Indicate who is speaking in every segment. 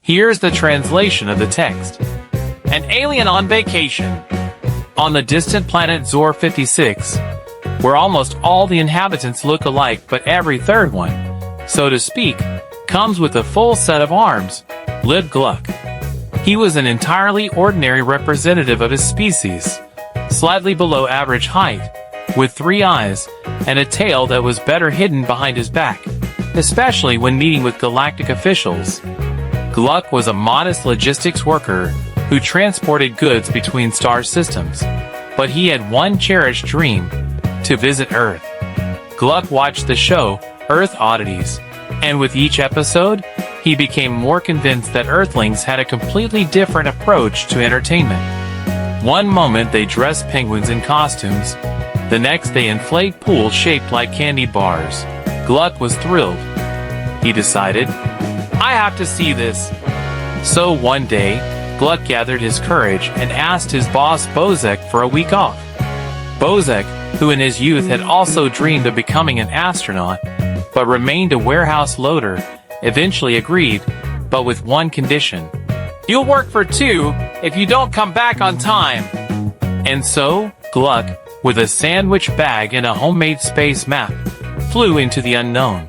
Speaker 1: Here's the translation of the text. An alien on vacation. On the distant planet Zor 56, where almost all the inhabitants look alike but every third one, so to speak, comes with a full set of arms, lived Gluck. He was an entirely ordinary representative of his species, slightly below average height, with 3 eyes, and a tail that was better hidden behind his back, especially when meeting with galactic officials. Gluck was a modest logistics worker who transported goods between star systems, but he had one cherished dream: to visit Earth. Gluck watched the show, Earth Oddities, and with each episode, he became more convinced that Earthlings had a completely different approach to entertainment. One moment they dress penguins in costumes, the next they inflate pools shaped like candy bars. Gluck was thrilled. He decided, I have to see this. So one day, Gluck gathered his courage and asked his boss Bozek for a week off. Bozek, who in his youth had also dreamed of becoming an astronaut, but remained a warehouse loader, eventually agreed, but with one condition. You'll work for 2 if you don't come back on time. And so, Gluck, with a sandwich bag and a homemade space map, flew into the unknown.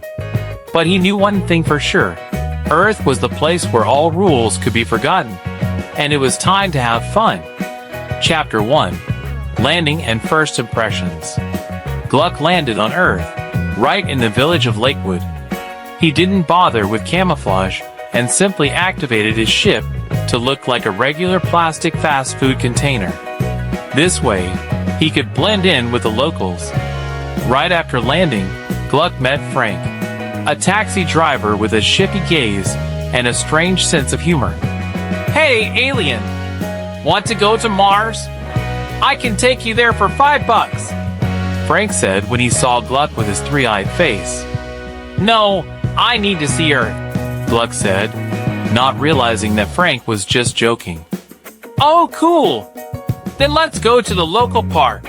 Speaker 1: But he knew one thing for sure. Earth was the place where all rules could be forgotten, and it was time to have fun. Chapter 1. Landing and First Impressions. Gluck landed on Earth, right in the village of Lakewood. He didn't bother with camouflage and simply activated his ship to look like a regular plastic fast food container. This way, he could blend in with the locals. Right after landing, Gluck met Frank, a taxi driver with a shifty gaze and a strange sense of humor. Hey, alien! Want to go to Mars? I can take you there for $5, Frank said when he saw Gluck with his 3-eyed face. No, I need to see Earth, Gluck said, not realizing that Frank was just joking. Oh, cool! Then let's go to the local park.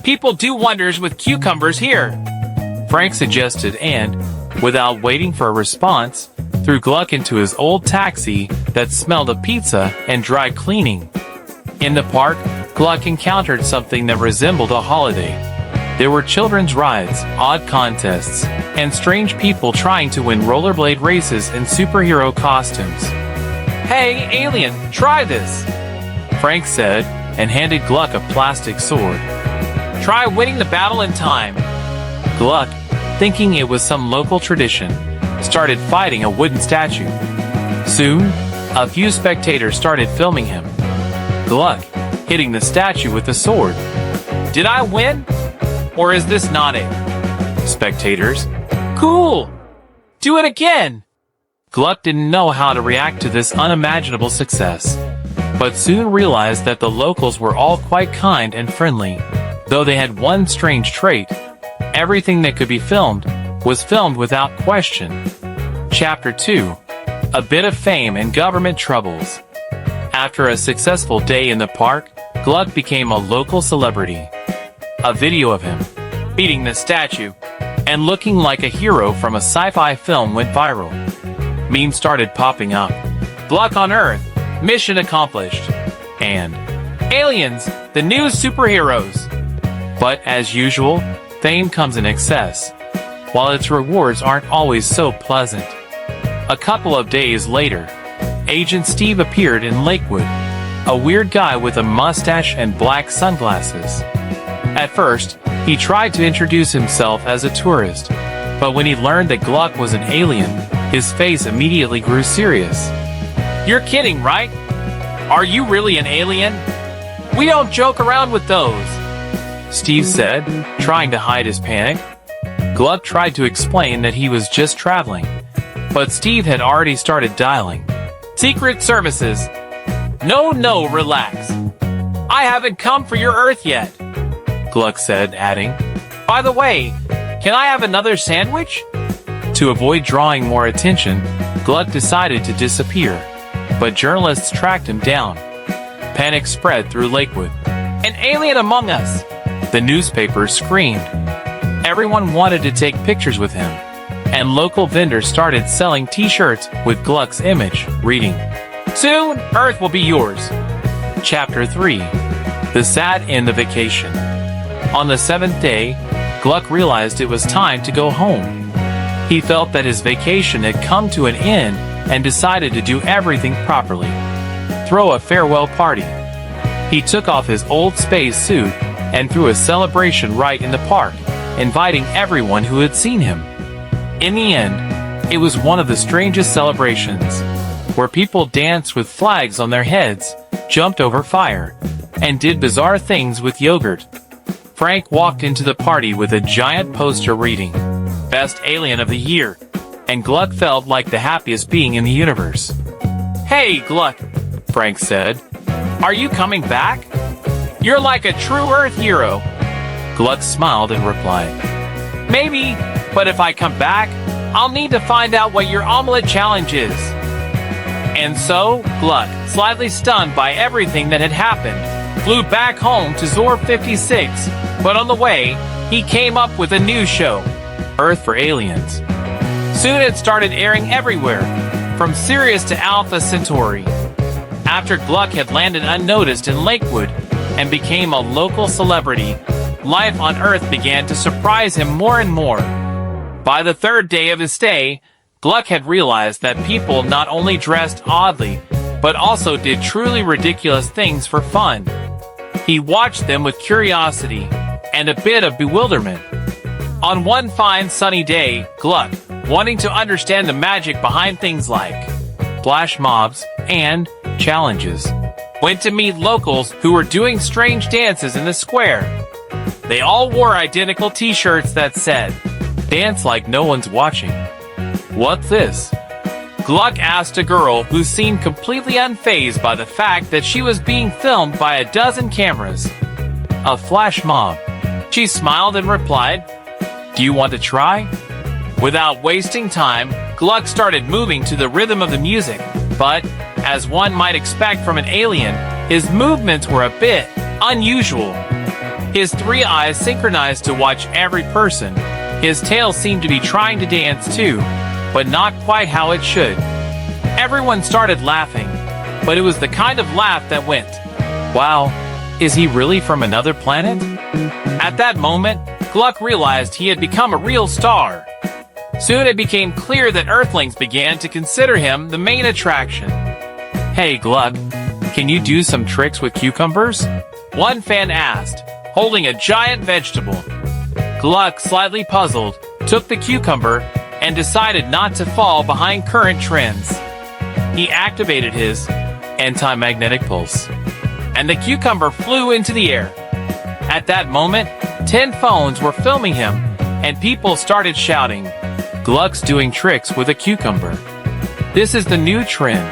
Speaker 1: People do wonders with cucumbers here, Frank suggested and, without waiting for a response, threw Gluck into his old taxi that smelled of pizza and dry cleaning. In the park, Gluck encountered something that resembled a holiday. There were children's rides, odd contests, and strange people trying to win rollerblade races in superhero costumes. Hey, alien, try this, Frank said, and handed Gluck a plastic sword. Try winning the battle in time. Gluck, thinking it was some local tradition, started fighting a wooden statue. Soon, a few spectators started filming him. Gluck, hitting the statue with the sword. Did I win? Or is this not it? Spectators. Cool! Do it again! Gluck didn't know how to react to this unimaginable success, but soon realized that the locals were all quite kind and friendly, though they had one strange trait. Everything that could be filmed was filmed without question. Chapter 2. A bit of fame and government troubles. After a successful day in the park, Gluck became a local celebrity. A video of him beating the statue and looking like a hero from a sci-fi film went viral. Memes started popping up. Gluck on Earth, mission accomplished. And aliens, the new superheroes. But as usual, fame comes in excess, while its rewards aren't always so pleasant. A couple of days later, Agent Steve appeared in Lakewood, a weird guy with a mustache and black sunglasses. At first, he tried to introduce himself as a tourist, but when he learned that Gluck was an alien, his face immediately grew serious. You're kidding, right? Are you really an alien? We don't joke around with those, Steve said, trying to hide his panic. Gluck tried to explain that he was just traveling, but Steve had already started dialing. Secret Services. No, relax. I haven't come for your Earth yet, Gluck said, adding, by the way, can I have another sandwich? To avoid drawing more attention, Gluck decided to disappear, but journalists tracked him down. Panic spread through Lakewood. An alien among us! The newspapers screamed. Everyone wanted to take pictures with him. and local vendors started selling t-shirts with Gluck's image, reading, "Soon, Earth will be yours." Chapter 3. The sad end of vacation. On the 7th day, Gluck realized it was time to go home. He felt that his vacation had come to an end and decided to do everything properly. Throw a farewell party. He took off his old space suit and threw a celebration right in the park, inviting everyone who had seen him. In the end, it was one of the strangest celebrations, where people danced with flags on their heads, jumped over fire, and did bizarre things with yogurt. Frank walked into the party with a giant poster reading, "Best Alien of the Year," and Gluck felt like the happiest being in the universe. "Hey, Gluck," Frank said. "Are you coming back? You're like a true Earth hero." Gluck smiled and replied, "Maybe, but if I come back, I'll need to find out what your omelet challenge is." And so, Gluck, slightly stunned by everything that had happened, flew back home to Zor 56, but on the way, he came up with a new show, Earth for Aliens. Soon it started airing everywhere, from Sirius to Alpha Centauri. After Gluck had landed unnoticed in Lakewood and became a local celebrity, life on Earth began to surprise him more and more. By the 3rd day of his stay, Gluck had realized that people not only dressed oddly, but also did truly ridiculous things for fun. He watched them with curiosity and a bit of bewilderment. On one fine sunny day, Gluck, wanting to understand the magic behind things like flash mobs and challenges, went to meet locals who were doing strange dances in the square. They all wore identical t-shirts that said, "Dance like no one's watching." "What's this?" Gluck asked a girl who seemed completely unfazed by the fact that she was being filmed by a dozen cameras. "A flash mob." She smiled and replied, "Do you want to try?" Without wasting time, Gluck started moving to the rhythm of the music, but, as one might expect from an alien, his movements were a bit unusual. His 3 eyes synchronized to watch every person. His tail seemed to be trying to dance too, but not quite how it should. Everyone started laughing, but it was the kind of laugh that went, "Wow, is he really from another planet?" At that moment, Gluck realized he had become a real star. Soon it became clear that Earthlings began to consider him the main attraction. "Hey Gluck, can you do some tricks with cucumbers?" one fan asked, holding a giant vegetable. Gluck, slightly puzzled, took the cucumber and decided not to fall behind current trends. He activated his anti-magnetic pulse, and the cucumber flew into the air. At that moment, 10 phones were filming him, and people started shouting, "Gluck's doing tricks with a cucumber." This is the new trend.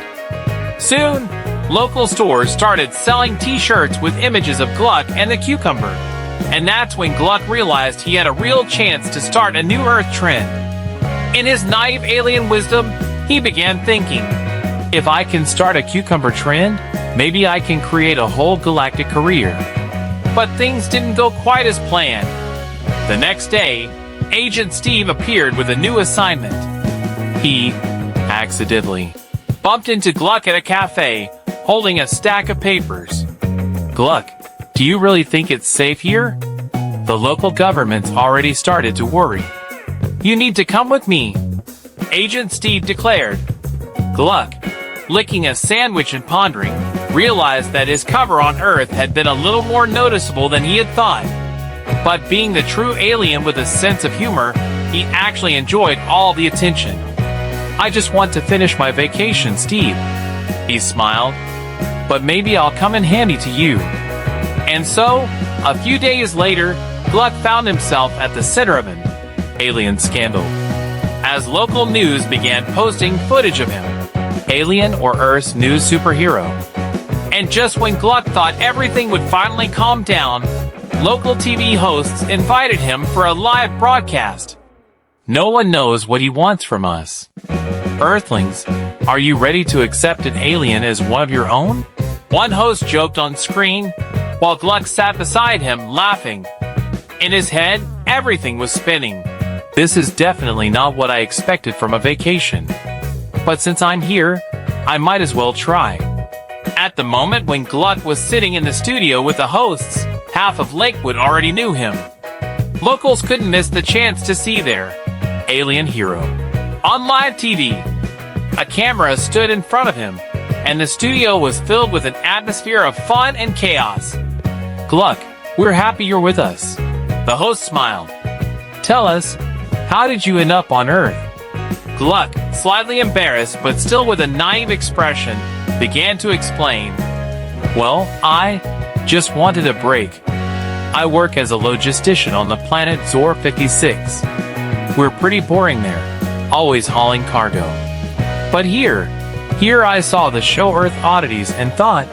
Speaker 1: Soon, local stores started selling t-shirts with images of Gluck and the cucumber. And that's when Gluck realized he had a real chance to start a new Earth trend. In his naive alien wisdom, he began thinking, if I can start a cucumber trend, maybe I can create a whole galactic career. But things didn't go quite as planned. The next day, Agent Steve appeared with a new assignment. He, accidentally, bumped into Gluck at a cafe, holding a stack of papers. "Gluck, do you really think it's safe here? The local government's already started to worry. You need to come with me," Agent Steve declared. Gluck, licking a sandwich and pondering, realized that his cover on Earth had been a little more noticeable than he had thought. But being the true alien with a sense of humor, he actually enjoyed all the attention. "I just want to finish my vacation, Steve," he smiled. "But maybe I'll come in handy to you." And so, a few days later, Gluck found himself at the center of an alien scandal, as local news began posting footage of him, alien or Earth's new superhero. And just when Gluck thought everything would finally calm down, local TV hosts invited him for a live broadcast. "No one knows what he wants from us. Earthlings, are you ready to accept an alien as one of your own?" one host joked on screen, while Gluck sat beside him, laughing. In his head, everything was spinning. This is definitely not what I expected from a vacation. But since I'm here, I might as well try. At the moment when Gluck was sitting in the studio with the hosts, half of Lakewood already knew him. Locals couldn't miss the chance to see their alien hero. On live TV, a camera stood in front of him, and the studio was filled with an atmosphere of fun and chaos. Gluck, we're happy you're with us. The host smiled. Tell us, how did you end up on Earth? Gluck, slightly embarrassed but still with a naive expression, began to explain. Well, I just wanted a break. I work as a logistician on the planet Zor 56. We're pretty boring there, always hauling cargo. But here I saw the show Earth Oddities and thought,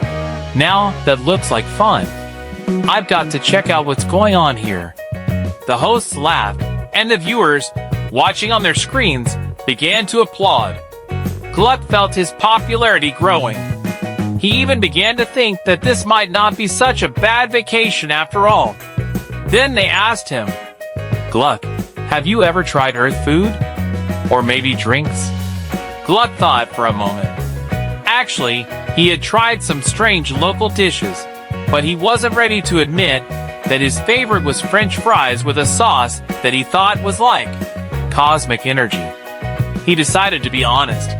Speaker 1: now that looks like fun. I've got to check out what's going on here. The hosts laughed, and the viewers, watching on their screens, began to applaud. Gluck felt his popularity growing. He even began to think that this might not be such a bad vacation after all. Then they asked him, Gluck, have you ever tried Earth food? Or maybe drinks? Gluck thought for a moment. Actually, he had tried some strange local dishes, but he wasn't ready to admit that his favorite was French fries with a sauce that he thought was like cosmic energy. He decided to be honest.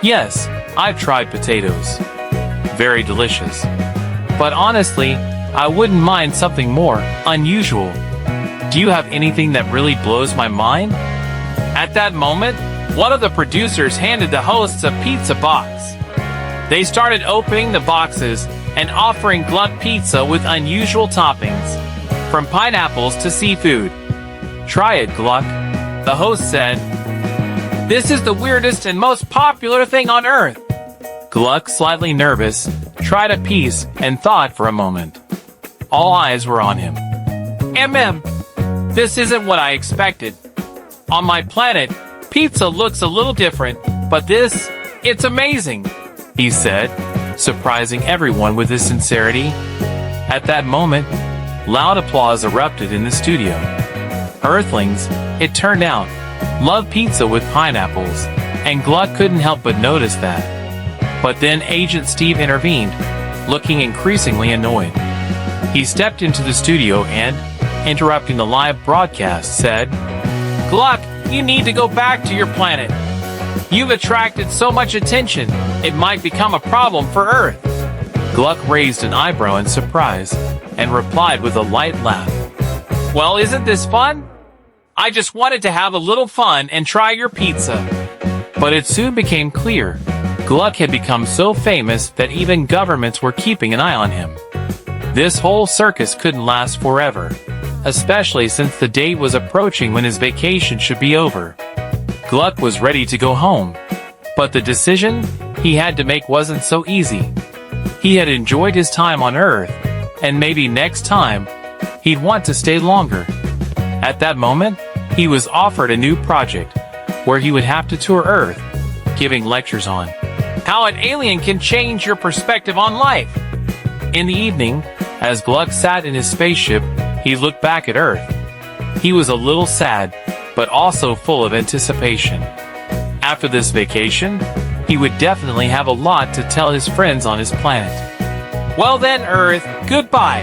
Speaker 1: Yes, I've tried potatoes. Very delicious. But honestly, I wouldn't mind something more unusual. Do you have anything that really blows my mind? At that moment, one of the producers handed the hosts a pizza box. They started opening the boxes and offering Gluck pizza with unusual toppings, from pineapples to seafood. Try it, Gluck, the host said. This is the weirdest and most popular thing on Earth. Gluck, slightly nervous, tried a piece and thought for a moment. All eyes were on him. This isn't what I expected. On my planet, pizza looks a little different, but it's amazing, he said, surprising everyone with his sincerity. At that moment, loud applause erupted in the studio. Earthlings, it turned out, love pizza with pineapples, and Gluck couldn't help but notice that. But then Agent Steve intervened, looking increasingly annoyed. He stepped into the studio and, interrupting the live broadcast, said, Gluck, you need to go back to your planet. You've attracted so much attention, it might become a problem for Earth. Gluck raised an eyebrow in surprise, and replied with a light laugh. Well, isn't this fun? I just wanted to have a little fun and try your pizza. But it soon became clear, Gluck had become so famous that even governments were keeping an eye on him. This whole circus couldn't last forever, especially since the date was approaching when his vacation should be over. Gluck was ready to go home, but the decision he had to make wasn't so easy. He had enjoyed his time on Earth, and maybe next time, he'd want to stay longer. At that moment, he was offered a new project, where he would have to tour Earth, giving lectures on how an alien can change your perspective on life. In the evening, as Gluck sat in his spaceship, he looked back at Earth. He was a little sad, but also full of anticipation. After this vacation, he would definitely have a lot to tell his friends on his planet. Well then, Earth, goodbye,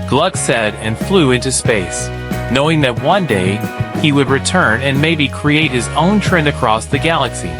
Speaker 1: Gluck said and flew into space, knowing that one day he would return and maybe create his own trend across the galaxy.